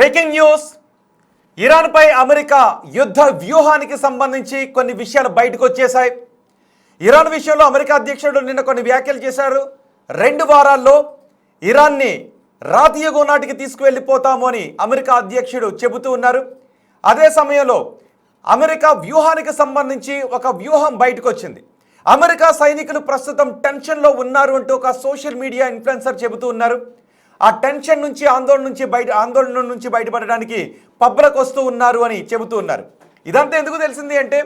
Breaking news. ఇరాన్పై America యుద్ధ వ్యూహానికి సంబంధించి కొన్ని విషయాలు బయటకు వచ్చేశాయి. ఇరాన్ విషయంలో అమెరికా అధ్యక్షుడు నిన్న కొన్ని వ్యాఖ్యలు చేశారు. 2 వారాల్లో ఇరాన్ని రాతియుగం నాటికి తీసుకువెళ్ళిపోతాము అని అమెరికా అధ్యక్షుడు చెబుతూ ఉన్నారు. అదే సమయంలో అమెరికా వ్యూహానికి సంబంధించి ఒక వ్యూహం బయటకు వచ్చింది. అమెరికా సైనికులు ప్రస్తుతం టెన్షన్లో ఉన్నారు అంటూ ఒక సోషల్ మీడియా ఇన్ఫ్లుయెన్సర్ చెబుతూ ఉన్నారు. ఆ టెన్షన్ నుంచి ఆందోళన నుంచి బయటపడడానికి పబ్లకు వస్తూ ఉన్నారు అని చెబుతూ ఉన్నారు. ఇదంతా ఎందుకు తెలిసింది అంటే,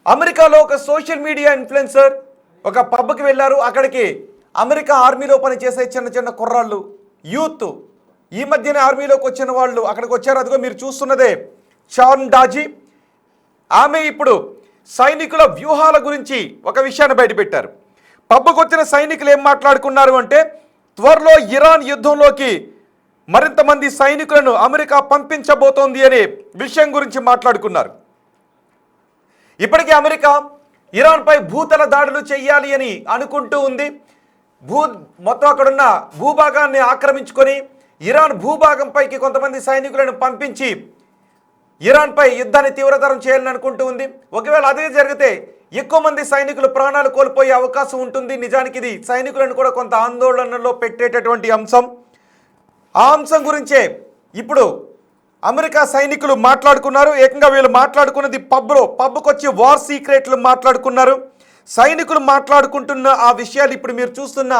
అమెరికాలో ఒక సోషల్ మీడియా ఇన్ఫ్లుయెన్సర్ ఒక పబ్కి వెళ్ళారు. అక్కడికి అమెరికా ఆర్మీలో పనిచేసే చిన్న చిన్న కుర్రాళ్ళు, యూత్, ఈ మధ్యనే ఆర్మీలోకి వచ్చిన వాళ్ళు అక్కడికి వచ్చారు. అదిగో మీరు చూస్తున్నదే చాన్ డాజీ. ఆమె ఇప్పుడు సైనికుల వ్యూహాల గురించి ఒక విషయాన్ని బయటపెట్టారు. పబ్కు వచ్చిన సైనికులు ఏం మాట్లాడుకున్నారు అంటే, త్వరలో ఇరాన్ యుద్ధంలోకి మరింత మంది సైనికులను అమెరికా పంపించబోతోంది అనే విషయం గురించి మాట్లాడుకున్నారు. ఇప్పటికే అమెరికా ఇరాన్పై భూతల దాడులు చేయాలి అని అనుకుంటూ ఉంది. మొత్తం అక్కడున్న భూభాగాన్ని ఆక్రమించుకొని ఇరాన్ భూభాగంపైకి కొంతమంది సైనికులను పంపించి ఇరాన్పై యుద్ధాన్ని తీవ్రతరం చేయాలని అనుకుంటూ ఉంది. ఒకవేళ అదే జరిగితే ఎక్కువ మంది సైనికులు ప్రాణాలు కోల్పోయే అవకాశం ఉంటుంది. నిజానికి ఇది సైనికులను కూడా కొంత ఆందోళనలో పెట్టేటటువంటి అంశం. ఆ అంశం గురించే ఇప్పుడు అమెరికా సైనికులు మాట్లాడుకున్నారు. ఏకంగా వీళ్ళు మాట్లాడుకున్నది పబ్కు వచ్చి వార్ సీక్రెట్లు మాట్లాడుకున్నారు. సైనికులు మాట్లాడుకుంటున్న ఆ విషయాలు ఇప్పుడు మీరు చూస్తున్న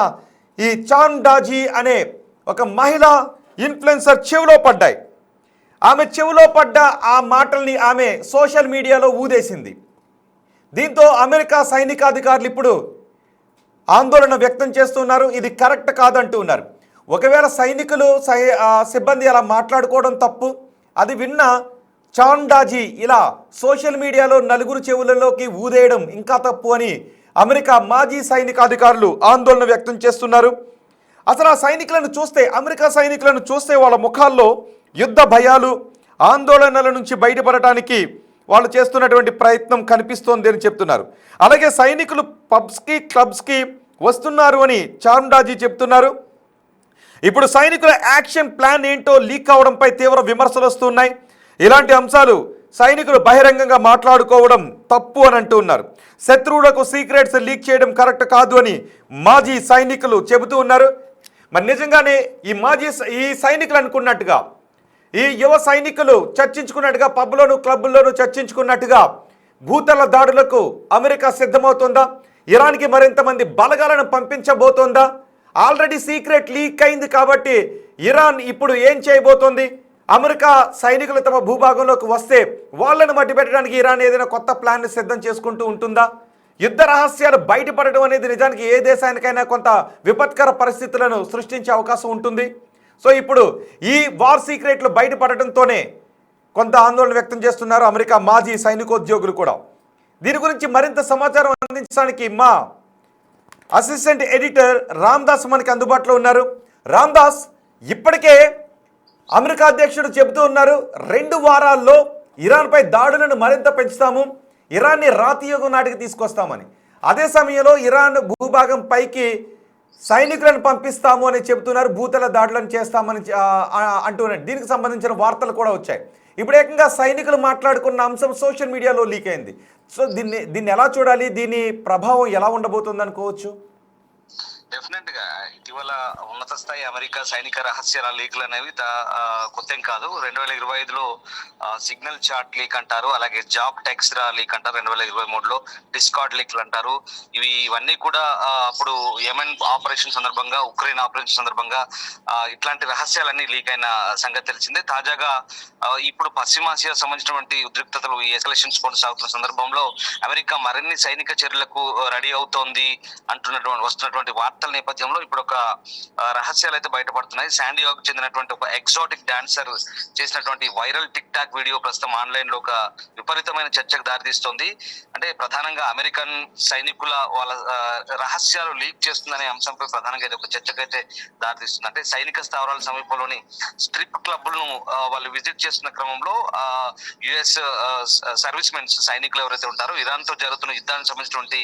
ఈ చాన్ డాజీ అనే ఒక మహిళా ఇన్ఫ్లుయెన్సర్ చెవిలో పడ్డాయి. ఆమె చెవిలో పడ్డ ఆ మాటల్ని ఆమె సోషల్ మీడియాలో ఊదేసింది. దీంతో అమెరికా సైనికాధికారులు ఇప్పుడు ఆందోళన వ్యక్తం చేస్తున్నారు. ఇది కరెక్ట్ కాదంటూ ఉన్నారు. ఒకవేళ సైనికులు సిబ్బంది అలా మాట్లాడుకోవడం తప్పు, అది విన్న చాన్ డాజీ ఇలా సోషల్ మీడియాలో నలుగురు చెవులలోకి ఊదేయడం ఇంకా తప్పు అని అమెరికా మాజీ సైనికాధికారులు ఆందోళన వ్యక్తం చేస్తున్నారు. అసలు ఆ సైనికులను చూస్తే, అమెరికా సైనికులను చూస్తే వాళ్ళ ముఖాల్లో యుద్ధ భయాలు, ఆందోళనల నుంచి బయటపడటానికి వాళ్ళు చేస్తున్నటువంటి ప్రయత్నం కనిపిస్తోంది అని చెప్తున్నారు. అలాగే సైనికులు పబ్స్కి, క్లబ్స్కి వస్తున్నారు అని చాన్ డాజీ చెప్తున్నారు. ఇప్పుడు సైనికుల యాక్షన్ ప్లాన్ ఏంటో లీక్ అవడంపై తీవ్ర విమర్శలు వస్తున్నాయి. ఇలాంటి అంశాలు సైనికులు బహిరంగంగా మాట్లాడుకోవడం తప్పు అని అంటూ ఉన్నారు. శత్రువులకు సీక్రెట్స్ లీక్ చేయడం కరెక్ట్ కాదు అని మాజీ సైనికులు చెబుతూ ఉన్నారు. మరి నిజంగానే ఈ సైనికులు అనుకున్నట్టుగా, ఈ యువ సైనికులు చర్చించుకున్నట్టుగా, పబ్లోను క్లబ్లోను చర్చించుకున్నట్టుగా భూతల దాడులకు అమెరికా సిద్ధమవుతుందా? ఇరాన్కి మరింత మంది బలగాలను పంపించబోతోందా? ఆల్రెడీ సీక్రెట్ లీక్ అయింది కాబట్టి ఇరాన్ ఇప్పుడు ఏం చేయబోతోంది? అమెరికా సైనికులు తమ భూభాగంలోకి వస్తే వాళ్ళను మట్టిపెట్టడానికి ఇరాన్ ఏదైనా కొత్త ప్లాన్ని సిద్ధం చేసుకుంటూ ఉంటుందా? యుద్ధ రహస్యాలు బయటపడడం అనేది నిజానికి ఏ దేశానికైనా కొంత విపత్కర పరిస్థితులను సృష్టించే అవకాశం ఉంటుంది. సో ఇప్పుడు ఈ వార్ సీక్రెట్లు బయటపడటంతోనే కొంత ఆందోళన వ్యక్తం చేస్తున్నారు అమెరికా మాజీ సైనికోద్యోగులు కూడా. దీని గురించి మరింత సమాచారం అందించడానికి మా అసిస్టెంట్ ఎడిటర్ రామ్దాస్ మనకి అందుబాటులో ఉన్నారు. రామ్దాస్, ఇప్పటికే అమెరికా అధ్యక్షుడు చెబుతూ ఉన్నారు 2 వారాల్లో ఇరాన్పై దాడులను మరింత పెంచుతాము, ఇరాన్ని రాతియుగం నాటికి తీసుకొస్తామని. అదే సమయంలో ఇరాన్ భూభాగం పైకి సైనికులను పంపిస్తాము అని చెబుతున్నారు, భూతల దాడులను చేస్తామని అంటున్నారు. దీనికి సంబంధించిన వార్తలు కూడా వచ్చాయి. ఇప్పుడు ఏకంగా సైనికులు మాట్లాడుకున్న అంశం సోషల్ మీడియాలో లీక్ అయింది. సో దీన్ని ఎలా చూడాలి? దీని ప్రభావం ఎలా ఉండబోతుంది అనుకోవచ్చు? డెఫినెట్ గా ఇటీవల ఉన్నత స్థాయి అమెరికా సైనిక రహస్యాల లీక్లు అనేవి కొత్త కాదు. 2025లో సిగ్నల్ చార్ట్ లీక్ అంటారు, అలాగే జాబ్ టెక్స్ట్రా లీక్ అంటారు, 2023లో డిస్కార్డ్ లీక్లు అంటారు. ఇవన్నీ కూడా అప్పుడు యెమెన్ ఆపరేషన్ సందర్భంగా, ఉక్రెయిన్ ఆపరేషన్ సందర్భంగా ఇట్లాంటి రహస్యాలన్నీ లీక్ అయిన సంగతి తెలిసిందే. తాజాగా ఇప్పుడు పశ్చిమాసియా సంబంధించినటువంటి ఉద్రిక్తతలు, ఈ ఎస్కలేషన్స్ కొనసాగుతున్న సందర్భంలో అమెరికా మరిన్ని సైనిక చర్యలకు రెడీ అవుతోంది వస్తున్నటువంటి వార్తల నేపథ్యంలో ఇప్పుడు ఒక రహస్యాలు అయితే బయటపడుతున్నాయి. శాండియాకు చెందినటువంటి ఒక ఎగ్జాటిక్ డాన్సర్ చేసినటువంటి వైరల్ టిక్ టాక్ వీడియో ప్రస్తుతం ఆన్లైన్ లో ఒక విపరీతమైన చర్చకు దారితీస్తోంది. అంటే అంటే ప్రధానంగా అమెరికన్ సైనికుల వాళ్ళ రహస్యాలు లీక్ చేస్తుందనే అంశంపై ప్రధానంగా ఇది ఒక చర్చకైతే దారితీస్తుంది. అంటే సైనిక స్థావరాల సమీపంలోని స్ట్రిప్ క్లబ్లను వాళ్ళు విజిట్ చేస్తున్న క్రమంలో యుఎస్ సర్వీస్ మెన్స్ సైనికులు ఎవరైతే ఉంటారో ఇరాన్ తో జరుగుతున్న యుద్ధానికి సంబంధించినటువంటి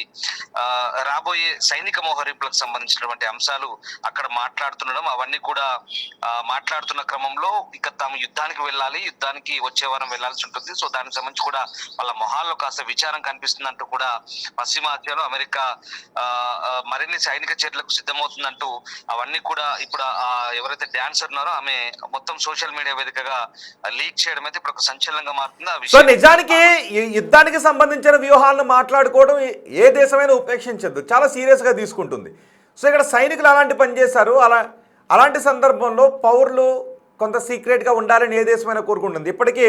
రాబోయే సైనిక మోహరింపులకు సంబంధించినటువంటి అంశాలు అక్కడ మాట్లాడుతుండడం, అవన్నీ కూడా మాట్లాడుతున్న క్రమంలో ఇక తాము యుద్ధానికి వెళ్ళాలి, యుద్ధానికి వచ్చే వారం వెళ్లాల్సి ఉంటుంది. సో దానికి సంబంధించి కూడా వాళ్ళ మొహాల్లో కాస్త విచారం కనిపిస్తుందంటూ కూడా పశ్చిమ ఆసియాలో అమెరికా మరిన్ని సైనిక చర్యలకు సిద్ధమవుతుందంటూ అవన్నీ కూడా ఇప్పుడు ఎవరైతే డాన్సర్ ఉన్నారో ఆమె మొత్తం సోషల్ మీడియా వేదికగా లీక్ చేయడం అయితే ఇప్పుడు ఒక సంచలనంగా మారుతుంది. సో నిజానికి యుద్ధానికి సంబంధించిన వ్యూహాలను మాట్లాడుకోవడం ఏ దేశమైనా ఉపేక్షించద్దు, చాలా సీరియస్గా తీసుకుంటుంది. సో ఇక్కడ సైనికులు అలాంటి పని చేశారు. అలాంటి సందర్భంలో పౌరులు కొంత సీక్రెట్గా ఉండాలని ఏ దేశమైనా కోరుకుంటుంది. ఇప్పటికీ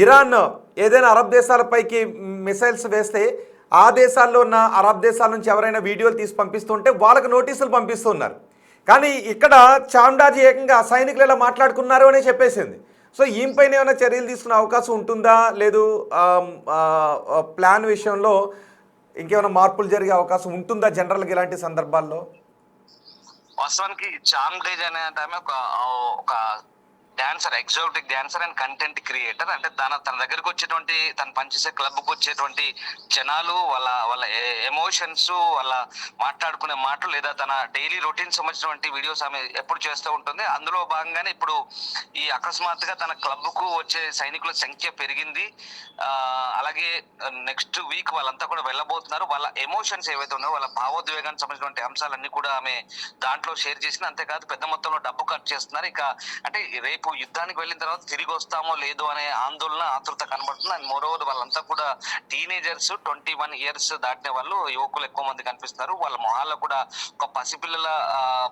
ఇరాన్ ఏదైనా అరబ్ దేశాలపైకి మిసైల్స్ వేస్తే ఆ దేశాల్లో ఉన్న అరబ్ దేశాల నుంచి ఎవరైనా వీడియోలు తీసి పంపిస్తుంటే వాళ్ళకి నోటీసులు పంపిస్తున్నారు. కానీ ఇక్కడ చామ్డాజీ ఏకంగా సైనికులు ఎలా మాట్లాడుకున్నారు అనే చెప్పేసింది. సో ఈమెపైన ఏమైనా చర్యలు తీసుకునే అవకాశం ఉంటుందా, లేదు ప్లాన్ విషయంలో ఇంకేమైనా మార్పులు జరిగే అవకాశం ఉంటుందా జనరల్గా ఇలాంటి సందర్భాల్లో? వాస్తవానికి చామ్డేజ్ అనే ఆమె ఒక dancer, exotic dancer and content creator. అంటే తన దగ్గరకు వచ్చేటువంటి తను పనిచేసే క్లబ్కు వచ్చేటువంటి జనాలు వాళ్ళ ఎమోషన్స్, వాళ్ళ మాట్లాడుకునే మాటలు లేదా తన డైలీ రొటీన్ సంబంధించినటువంటి వీడియోస్ ఆమె ఎప్పుడు చేస్తూ ఉంటుంది. అందులో భాగంగానే ఇప్పుడు ఈ అకస్మాత్తుగా తన క్లబ్కు వచ్చే సైనికుల సంఖ్య పెరిగింది. అలాగే నెక్స్ట్ వీక్ వాళ్ళంతా కూడా వెళ్ళబోతున్నారు. వాళ్ళ ఎమోషన్స్ ఏవైతే ఉన్నాయో వాళ్ళ భావోద్వేగానికి సంబంధించినటువంటి అంశాలన్నీ కూడా ఆమె దాంట్లో షేర్ చేసింది. అంతేకాదు పెద్ద మొత్తంలో డబ్బు ఖర్చు చేస్తున్నారు. ఇక అంటే రేపు యుద్ధానికి వెళ్ళిన తర్వాత తిరిగి వస్తామో లేదో అనే ఆందోళన, ఆతృత కనబడుతుంది. అండ్ మోరోవర్ వాళ్ళంతా కూడా టీనేజర్స్, 21 years దాటిన వాళ్ళు, యువకులు ఎక్కువ మంది కనిపిస్తున్నారు. వాళ్ళ మొహాల్లో కూడా ఒక పసిపిల్లల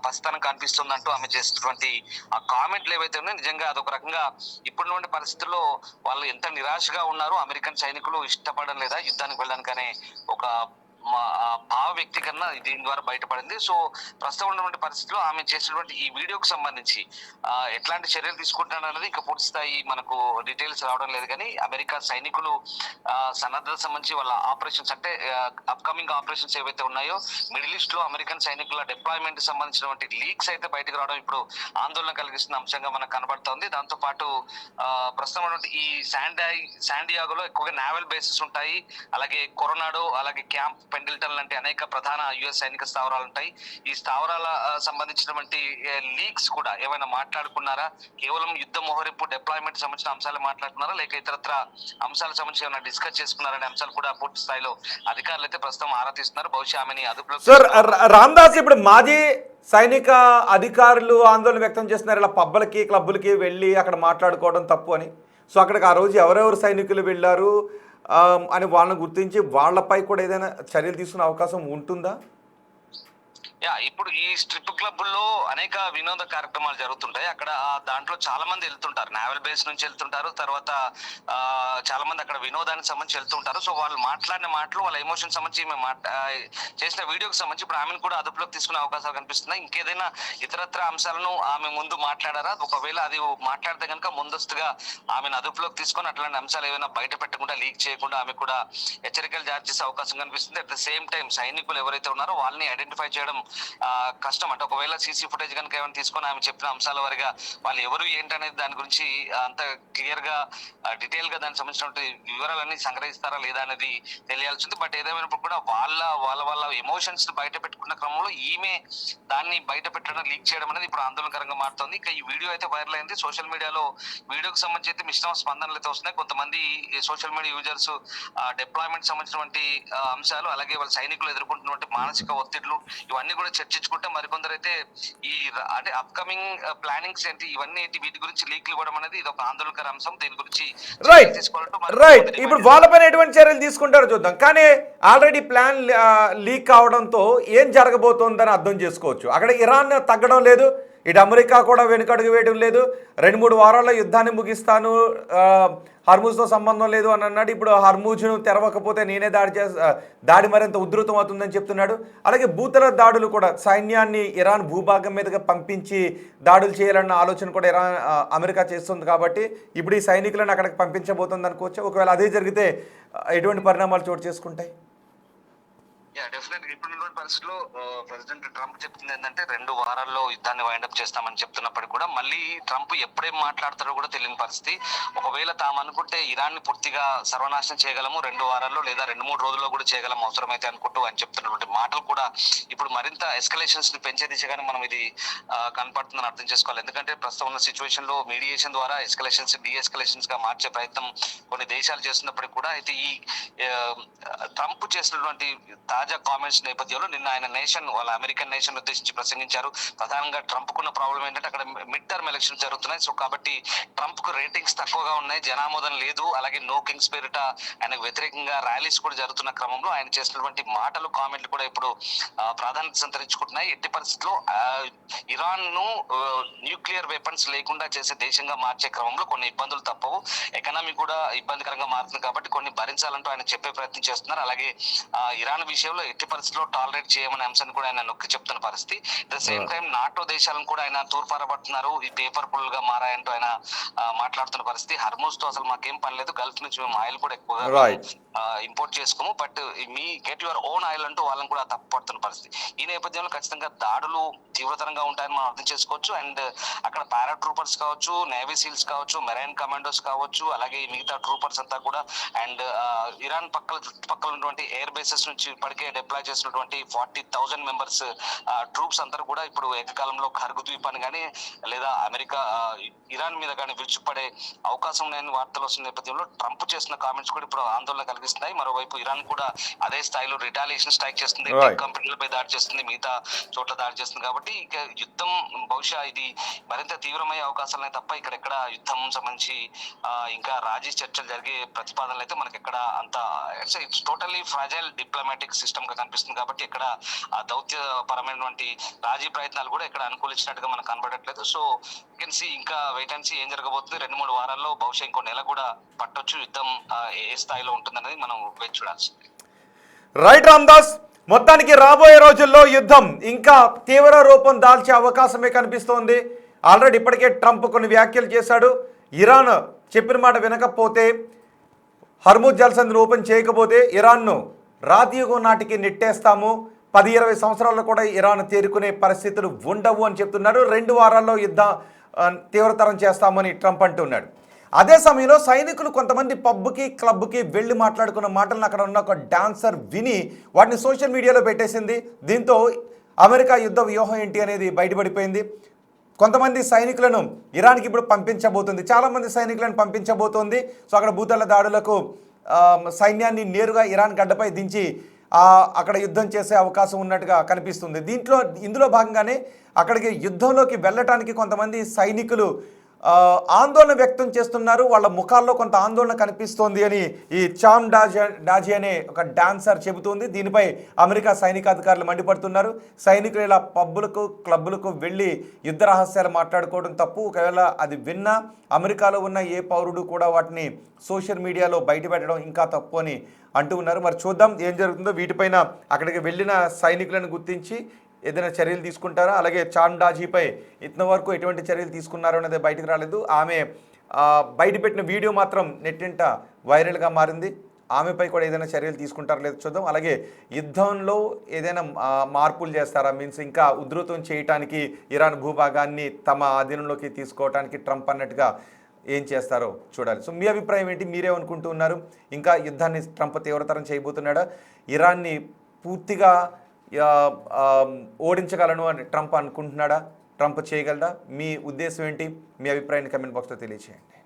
పసితనం కనిపిస్తుందంటూ ఆమె చేసినటువంటి ఆ కామెంట్లు ఏవైతే ఉన్నాయో నిజంగా అదొక రకంగా ఇప్పుడున్న పరిస్థితుల్లో వాళ్ళు ఎంత నిరాశగా ఉన్నారు, అమెరికన్ సైనికులు ఇష్టపడడం లేదా యుద్ధానికి వెళ్ళడానికి అనే ఒక భావ వ్యక్తీకరణ దీని ద్వారా బయటపడింది. సో ప్రస్తుతం ఉన్నటువంటి పరిస్థితిలో ఆమె చేసినటువంటి ఈ వీడియోకి సంబంధించి ఎట్లాంటి చర్యలు తీసుకుంటున్నారు అనేది ఇంకా పూర్తి స్థాయి మనకు డీటెయిల్స్ రావడం లేదు. కానీ అమెరికా సైనికులు సన్నద్ధత సంబంధించి వాళ్ళ ఆపరేషన్స్, అంటే అప్కమింగ్ ఆపరేషన్స్ ఏవైతే ఉన్నాయో మిడిల్ ఈస్ట్ లో అమెరికన్ సైనికుల డిప్లాయ్మెంట్ సంబంధించినటువంటి లీక్స్ అయితే బయటకు రావడం ఇప్పుడు ఆందోళన కలిగిస్తున్న అంశంగా మనకు కనబడుతోంది. దాంతో పాటు ప్రస్తుతం ఉన్నటువంటి ఈ శాండియాగోలో ఎక్కువగా నావల్ బేసెస్ ఉంటాయి. అలాగే కొరనాడో, అలాగే క్యాంప్ పెండిల్టన్ లాంటి అనేక ప్రధాన యుఎస్ సైనిక స్థావరాలు ఉంటాయి. ఈ స్థావరాల సంబంధించినటువంటి లీక్స్ కూడా ఏమైనా మాట్లాడుకున్నారా, కేవలం యుద్ధ మోహరింపు డిప్లాయ్మెంట్ సంబంధించిన అంశాలు మాట్లాడుతున్నారా, లేక ఇతరత్ర అంశాలకు సంబంధించి ఏమైనా డిస్కస్ చేసుకున్నారనే అంశాలు కూడా పూర్తి స్థాయిలో అధికారులు అయితే ప్రస్తుతం ఆరా తీస్తున్నారు. బహుశా ఆమెని అదుపులో. సార్ రామ్దాస్, ఇప్పుడు మాజీ సైనిక అధికారులు ఆందోళన వ్యక్తం చేస్తున్నారు, ఇలా పబ్బలకి క్లబ్బులకి వెళ్ళి అక్కడ మాట్లాడుకోవడం తప్పు అని. సో అక్కడికి ఆ రోజు ఎవరెవరు సైనికులు వెళ్ళారు అని వాళ్ళని గుర్తించి వాళ్ళపై కూడా ఏదైనా చర్యలు తీసుకునే అవకాశం ఉంటుందా? ఇప్పుడు ఈ స్ట్రిప్ క్లబ్లో అనేక వినోద కార్యక్రమాలు జరుగుతుంటాయి. అక్కడ దాంట్లో చాలా మంది వెళ్తుంటారు, నావల్ బేస్ నుంచి వెళ్తుంటారు, తర్వాత చాలా మంది అక్కడ వినోదానికి సంబంధించి వెళ్తుంటారు. సో వాళ్ళు మాట్లాడిన మాటలు, వాళ్ళ ఎమోషన్ సంబంధించి చేసిన వీడియోకి సంబంధించి ఇప్పుడు ఆమెను కూడా అదుపులోకి తీసుకునే అవకాశాలు కనిపిస్తున్నాయి. ఇంకేదైనా ఇతరత్ర అంశాలను ఆమె ముందు మాట్లాడారా, ఒకవేళ అది మాట్లాడితే కనుక ముందస్తుగా ఆమెను అదుపులోకి తీసుకొని అట్లాంటి అంశాలు ఏమైనా బయట పెట్టకుండా, లీక్ చేయకుండా ఆమె కూడా హెచ్చరికలు జారీ చేసే అవకాశం కనిపిస్తుంది. అట్ ద సేమ్ టైం సైనికులు ఎవరైతే ఉన్నారో వాళ్ళని ఐడెంటిఫై చేయడం కష్టం. అంటే ఒకవేళ సీసీ ఫుటేజ్ కనుక ఏమైనా తీసుకొని ఆమె చెప్పిన అంశాల వారిగా వాళ్ళు ఎవరు ఏంటనేది దాని గురించి అంత క్లియర్ గా డీటెయిల్ గా దానికి సంబంధించిన వివరాలన్నీ సంగ్రహిస్తారా లేదా అనేది తెలియాల్సి ఉంది. బట్ ఏదేమైనప్పుడు కూడా వాళ్ళ ఎమోషన్స్ బయట పెట్టుకున్న క్రమంలో ఈమె దాన్ని బయట పెట్టడం, లీక్ చేయడం అనేది ఇప్పుడు ఆందోళనకరంగా మారుతుంది. ఇక ఈ వీడియో అయితే వైరల్ అయింది. సోషల్ మీడియాలో వీడియోకి సంబంధించి అయితే మిశ్రమ స్పందనలు అయితే వస్తున్నాయి. కొంతమంది సోషల్ మీడియా యూజర్స్ డిప్లాయ్మెంట్ సంబంధించినటువంటి అంశాలు, అలాగే వాళ్ళ సైనికులు ఎదుర్కొంటున్నటువంటి మానసిక ఒత్తిళ్లు ఇవన్నీ కూడా చర్చించుకుంటే, మరికొందరు అయితే ఈ అంటే అప్కమింగ్ ప్లానింగ్స్ ఏంటి, ఇవన్నీ ఏంటి, వీటి గురించి లీక్లు ఇవ్వడం అనేది ఇది ఒక ఆందోళనకర అంశం. దీని గురించి రైట్ ఇప్పుడు వాళ్ళపైన ఎటువంటి చర్యలు తీసుకుంటారో చూద్దాం. కానీ ఆల్రెడీ ప్లాన్ లీక్ అవడంతో ఏం జరగబోతోందని అర్థం చేసుకోవచ్చు. అక్కడ ఇరాన్ తగ్గడం లేదు, ఇటు అమెరికా కూడా వెనుకడుగు వేయడం లేదు. 2-3 వారాల్లో యుద్ధాన్ని ముగిస్తాను, హర్మూజ్తో సంబంధం లేదు అని అన్నాడు. ఇప్పుడు హర్మూజ్ను తెరవకపోతే నేనే దాడి మరింత ఉధృతం అవుతుందని చెప్తున్నాడు. అలాగే భూతల దాడులు కూడా, సైన్యాన్ని ఇరాన్ భూభాగం మీదుగా పంపించి దాడులు చేయాలన్న ఆలోచన కూడా అమెరికా చేస్తుంది. కాబట్టి ఇప్పుడు ఈ సైనికులను అక్కడికి పంపించబోతుంది అనుకోవచ్చు. ఒకవేళ అదే జరిగితే ఎటువంటి పరిణామాలు చోటు చేసుకుంటాయి? డెఫినెట్ గా ఇప్పుడున్న పరిస్థితిలో ప్రెసిడెంట్ ట్రంప్ చెప్తుంది ఏంటంటే 2 వారాల్లో యుద్ధాన్ని వైండప్ చేస్తామని చెప్తున్నప్పటికీ కూడా మళ్ళీ ట్రంప్ ఎప్పుడేం మాట్లాడతారో కూడా తెలియని పరిస్థితి. ఒకవేళ తాము అనుకుంటే ఇరాన్ ని పూర్తిగా సర్వనాశనం చేయగలము 2 వారాల్లో లేదా 2-3 రోజుల్లో కూడా చేయగలం అవసరమైతే అనుకుంటూ అని చెప్తున్నటువంటి మాటలు కూడా ఇప్పుడు మరింత ఎస్కలేషన్స్ ని పెంచే దిశగానే మనం ఇది కనపడుతుందని అర్థం చేసుకోవాలి. ఎందుకంటే ప్రస్తుతం ఉన్న సిచ్యువేషన్ లో మీడియేషన్ ద్వారా ఎస్కలేషన్స్ డీఎస్కలేషన్స్ గా మార్చే ప్రయత్నం కొన్ని దేశాలు చేస్తున్నప్పటికీ కూడా అయితే ఈ ట్రంప్ చేసినటువంటి తాజా కామెంట్స్ నేపథ్యంలో నిన్న ఆయన వాళ్ళ అమెరికన్ నేషన్ ఉద్దేశించి ప్రసంగించారు. ప్రధానంగా ట్రంప్ కున్న ప్రాబ్లం ఏంటంటే అక్కడ మిడ్ టర్మ్ ఎలక్షన్స్ జరుగుతున్నాయి. సో కాబట్టి ట్రంప్ కు రేటింగ్స్ తక్కువగా ఉన్నాయి, జనామోదం లేదు. అలాగే నో కింగ్స్ పేరిట ఆయనకు వ్యతిరేకంగా ర్యాలీస్ కూడా జరుగుతున్న క్రమంలో ఆయన చేసినటువంటి మాటలు కామెంట్లు కూడా ఇప్పుడు ప్రాధాన్యత సంతరించుకుంటున్నాయి. ఎట్టి పరిస్థితుల్లో ఇరాన్ ను న్యూక్లియర్ వెపన్స్ లేకుండా చేసే దేశంగా మార్చే క్రమంలో కొన్ని ఇబ్బందులు తప్పవు. ఎకనామీ కూడా ఇబ్బందికరంగా మారుతుంది కాబట్టి కొన్ని భరించాలంటూ ఆయన చెప్పే ప్రయత్నం చేస్తున్నారు. అలాగే ఇరాన్ విషయంలో ఎట్టి పరిస్థితిలో టాలరేట్ చేయమనే అంశాన్ని కూడా ఆయన నొక్కి చెప్తున్న పరిస్థితి. At the same time NATO దేశాలను కూడా ఆయన తూర్పారబడుతున్నారు. ఈ పేపర్ పుల్ గా మారాయంటూ ఆయన మాట్లాడుతున్న పరిస్థితి. హర్మూజ్ తో అసలు మాకేం పని లేదు, గల్ఫ్ నుంచి మేము ఆయిల్ కూడా ఎక్కువగా ఇంపోర్ట్ చేసుకోము, బట్ మీ గెట్ యువర్ ఓన్ ఆయిల్ అంటూ వాళ్ళని కూడా తప్పుపడుతున్న పరిస్థితి. ఈ నేపథ్యంలో ఖచ్చితంగా దాడులు తీవ్రతరంగా ఉంటాయని మనం అర్థం చేసుకోవచ్చు. అండ్ అక్కడ పారా ట్రూపర్స్ కావచ్చు, నేవీ సీల్స్ కావచ్చు, మెరైన్ కమాండోస్ కావచ్చు, అలాగే మిగతా ట్రూపర్స్ అంతా కూడా అండ్ ఇరాన్ చుట్టుపక్కల ఉన్నటువంటి ఎయిర్ బేసెస్ నుంచి ఇప్పటికే డిప్లాయ్ చేసినటువంటి 40,000 మెంబర్స్ ట్రూప్స్ అందరూ కూడా ఇప్పుడు ఏకకాలంలో ఖర్గు ద్వీపాన్ని కానీ లేదా అమెరికా ఇరాన్ మీద కానీ విరుచుపడే అవకాశం ఉన్నాయని వార్తలు వస్తున్న నేపథ్యంలో ట్రంప్ చేసిన కామెంట్స్ కూడా ఇప్పుడు ఆందోళన కలిగిస్తున్నాయి. మరోవైపు ఇరాన్ కూడా అదే స్థాయిలో రిటాలియేషన్ స్ట్రైక్ చేస్తుంది, కంపెనీలపై దాడి చేస్తుంది, మిగతా చోట్ల దాడి చేస్తుంది. కాబట్టి ఇక యుద్ధం బహుశా ఇది మరింత తీవ్రమయ్యే అవకాశాలనే తప్ప ఇక్కడెక్కడ యుద్ధం సంబంధించి ఇంకా రాజీ చర్చలు జరిగే ప్రతిపాదనలు అయితే మనకి ఎక్కడ అంత it's totally fragile diplomatic system గా కనిపిస్తుంది. కాబట్టి ఇక్కడ దౌత్యపరమైనటువంటి రాజీ ప్రయత్నాలు కూడా ఇక్కడ అనుకూలించినట్టుగా మనకు కనబడట్లేదు. సో కెన్ సి ఇంకా వెయిట్ అండ్ సి ఏం జరగబోతుంది. 2-3 వారాల్లో బహుశా ఇంకో నెల కూడా పట్టొచ్చు. యుద్ధం ఏ స్థాయిలో ఉంటుందనేది మనం వేచి చూడాల్సింది. రైట్ రామ్దాస్, మొత్తానికి రాబోయే రోజుల్లో యుద్ధం ఇంకా తీవ్ర రూపం దాల్చే అవకాశమే కనిపిస్తోంది. ఆల్రెడీ ఇప్పటికే ట్రంప్ కొన్ని వ్యాఖ్యలు చేశాడు. ఇరాన్ చెప్పిన మాట వినకపోతే, హర్మూజ్ జలసంధిని ఓపెన్ చేయకపోతే ఇరాన్ను రాతియుగం నాటికి నెట్టేస్తాము, 10-20 సంవత్సరాల్లో కూడా ఇరాన్ తేరుకునే పరిస్థితులు ఉండవు అని చెప్తున్నారు. 2 వారాల్లో యుద్ధం తీవ్రతరం చేస్తామని ట్రంప్ అంటున్నాడు. అదే సమయంలో సైనికులు కొంతమంది పబ్కి క్లబ్కి వెళ్ళి మాట్లాడుకున్న మాటలను అక్కడ ఉన్న ఒక డాన్సర్ విని వాటిని సోషల్ మీడియాలో పెట్టేసింది. దీంతో అమెరికా యుద్ధ వ్యూహం ఏంటి అనేది బయటపడిపోయింది. కొంతమంది సైనికులను ఇరాన్కి ఇప్పుడు పంపించబోతుంది, చాలామంది సైనికులను పంపించబోతోంది. సో అక్కడ భూతల దాడులకు సైన్యాన్ని నేరుగా ఇరాన్ గడ్డపై దించి అక్కడ యుద్ధం చేసే అవకాశం ఉన్నట్టుగా కనిపిస్తుంది. ఇందులో భాగంగానే అక్కడికి యుద్ధంలోకి వెళ్ళటానికి కొంతమంది సైనికులు ఆందోళన వ్యక్తం చేస్తున్నారు. వాళ్ళ ముఖాల్లో కొంత ఆందోళన కనిపిస్తోంది అని ఈ చామ్ డాజీ అనే ఒక డాన్సర్ చెబుతుంది. దీనిపై అమెరికా సైనికాధికారులు మండిపడుతున్నారు. సైనికులు ఇలా పబ్బులకు క్లబ్బులకు వెళ్ళి యుద్ధ రహస్యాలు మాట్లాడుకోవడం తప్పు. ఒకవేళ అది విన్నా అమెరికాలో ఉన్న ఏ పౌరుడు కూడా వాటిని సోషల్ మీడియాలో బయటపెట్టడం ఇంకా తప్పు అని అంటూ ఉన్నారు. మరి చూద్దాం ఏం జరుగుతుందో. వీటిపైన అక్కడికి వెళ్ళిన సైనికులను గుర్తించి ఏదైనా చర్యలు తీసుకుంటారా, అలాగే చామ్ డాజీపై ఇంతవరకు ఎటువంటి చర్యలు తీసుకున్నారో అనేది బయటకు రాలేదు. ఆమె బయటపెట్టిన వీడియో మాత్రం నెట్టింట వైరల్గా మారింది. ఆమెపై కూడా ఏదైనా చర్యలు తీసుకుంటారో లేదో చూద్దాం. అలాగే యుద్ధంలో ఏదైనా మార్పులు చేస్తారా, మీన్స్ ఇంకా ఉధృతం చేయడానికి ఇరాన్ భూభాగాన్ని తమ అధీనంలోకి తీసుకోవడానికి ట్రంప్ అన్నట్టుగా ఏం చేస్తారో చూడాలి. సో మీ అభిప్రాయం ఏంటి, మీరేమనుకుంటూ ఉన్నారు? ఇంకా యుద్ధాన్ని ట్రంప్ తీవ్రతరం చేయబోతున్నాడా, ఇరాన్ని పూర్తిగా ఓడించగలను అని ట్రంప్ అనుకుంటున్నాడా, ట్రంప్ చేయగలడా? మీ ఉద్దేశం ఏంటి? మీ అభిప్రాయాన్ని కమెంట్ బాక్స్లో తెలియజేయండి.